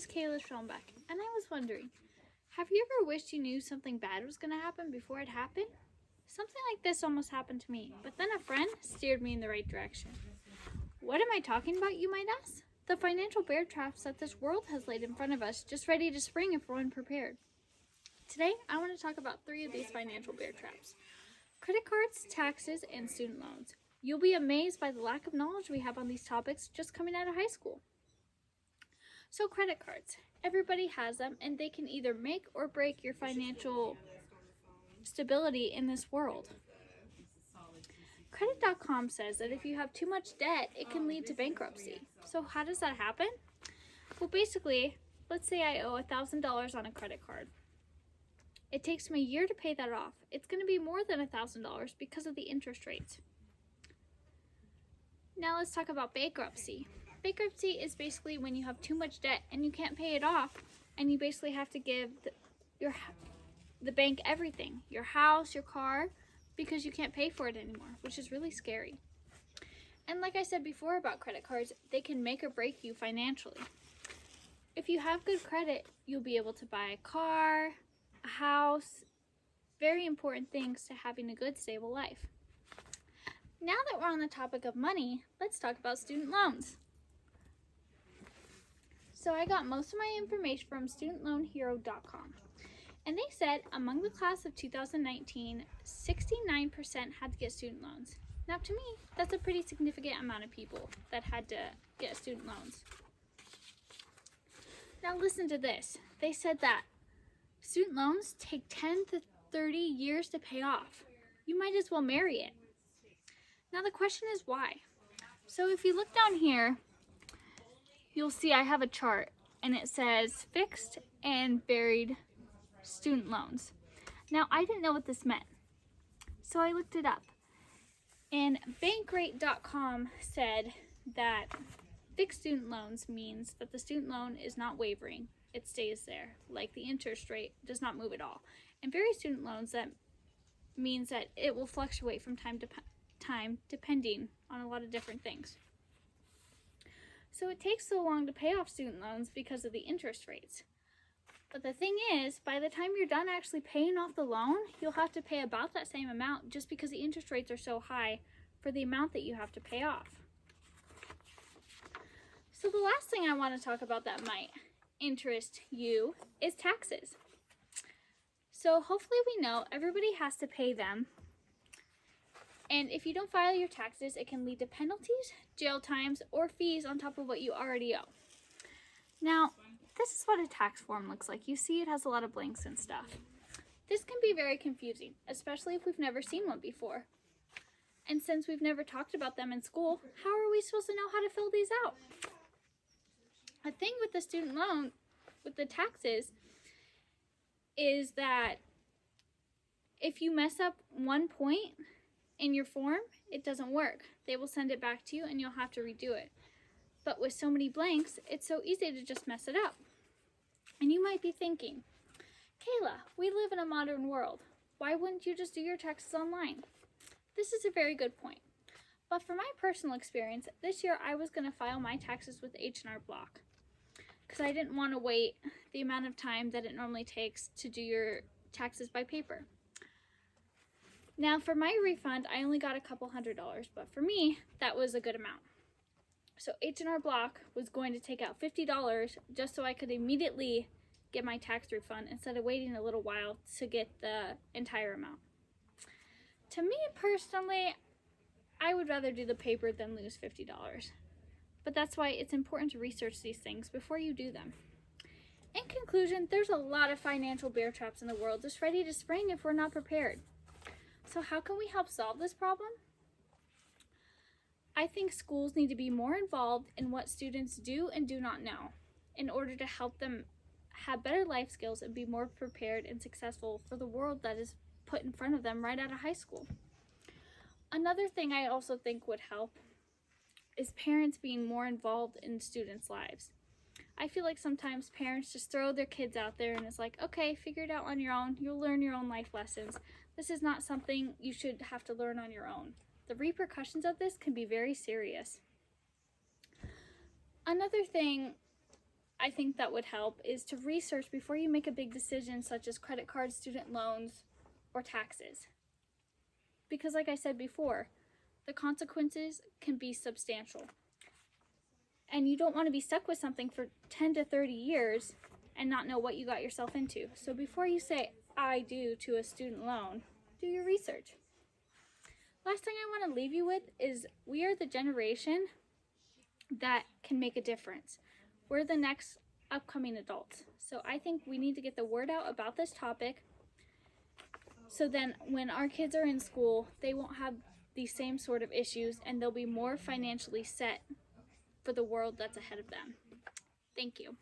is Kayla Schombeck, and I was wondering, have you ever wished you knew something bad was going to happen before it happened? Something like this almost happened to me, but then a friend steered me in the right direction. What am I talking about, you might ask? The financial bear traps that this world has laid in front of us, just ready to spring if we're unprepared. Today, I want to talk about 3 of these financial bear traps: credit cards, taxes, and student loans. You'll be amazed by the lack of knowledge we have on these topics just coming out of high school. So credit cards, everybody has them, and they can either make or break your financial stability in this world. Credit.com says that if you have too much debt, it can lead to bankruptcy. So how does that happen? Well, basically, let's say I owe $1,000 on a credit card. It takes me a year to pay that off. It's going to be more than $1,000 because of the interest rates. Now let's talk about bankruptcy. Bankruptcy is basically when you have too much debt and you can't pay it off, and you basically have to give the bank everything, your house, your car, because you can't pay for it anymore, which is really scary. And like I said before about credit cards, they can make or break you financially. If you have good credit, you'll be able to buy a car, a house, very important things to having a good, stable life. Now that we're on the topic of money, let's talk about student loans. So I got most of my information from studentloanhero.com. And they said among the class of 2019, 69% had to get student loans. Now to me, that's a pretty significant amount of people that had to get student loans. Now listen to this. They said that student loans take 10 to 30 years to pay off. You might as well marry it. Now the question is why? So if you look down here, you'll see I have a chart and it says fixed and varied student loans. Now I didn't know what this meant, so I looked it up. And Bankrate.com said that fixed student loans means that the student loan is not wavering. It stays there, like the interest rate does not move at all. And varied student loans, that means that it will fluctuate from time to time depending on a lot of different things. So it takes so long to pay off student loans because of the interest rates. But the thing is, by the time you're done actually paying off the loan, you'll have to pay about that same amount just because the interest rates are so high for the amount that you have to pay off. So the last thing I want to talk about that might interest you is taxes. So hopefully we know everybody has to pay them. And if you don't file your taxes, it can lead to penalties, jail times, or fees on top of what you already owe. Now, this is what a tax form looks like. You see it has a lot of blanks and stuff. This can be very confusing, especially if we've never seen one before. And since we've never talked about them in school, how are we supposed to know how to fill these out? A thing with the student loan, with the taxes, is that if you mess up one point in your form, it doesn't work. They will send it back to you and you'll have to redo it. But with so many blanks, it's so easy to just mess it up. And you might be thinking, Kayla, we live in a modern world. Why wouldn't you just do your taxes online? This is a very good point. But for my personal experience, this year I was going to file my taxes with H&R Block because I didn't want to wait the amount of time that it normally takes to do your taxes by paper. Now for my refund, I only got a couple $100, but for me, that was a good amount. So H&R Block was going to take out $50 just so I could immediately get my tax refund instead of waiting a little while to get the entire amount. To me personally, I would rather do the paper than lose $50. But that's why it's important to research these things before you do them. In conclusion, there's a lot of financial bear traps in the world just ready to spring if we're not prepared. So how can we help solve this problem? I think schools need to be more involved in what students do and do not know in order to help them have better life skills and be more prepared and successful for the world that is put in front of them right out of high school. Another thing I also think would help is parents being more involved in students' lives. I feel like sometimes parents just throw their kids out there and it's like, okay, figure it out on your own. You'll learn your own life lessons. This is not something you should have to learn on your own. The repercussions of this can be very serious. Another thing I think that would help is to research before you make a big decision such as credit cards, student loans, or taxes. Because like I said before, the consequences can be substantial. And you don't want to be stuck with something for 10 to 30 years and not know what you got yourself into. So before you say I do to a student loan, do your research. Last thing I want to leave you with is we are the generation that can make a difference. We're the next upcoming adults. So I think we need to get the word out about this topic so then when our kids are in school, they won't have these same sort of issues and they'll be more financially set for the world that's ahead of them. Thank you.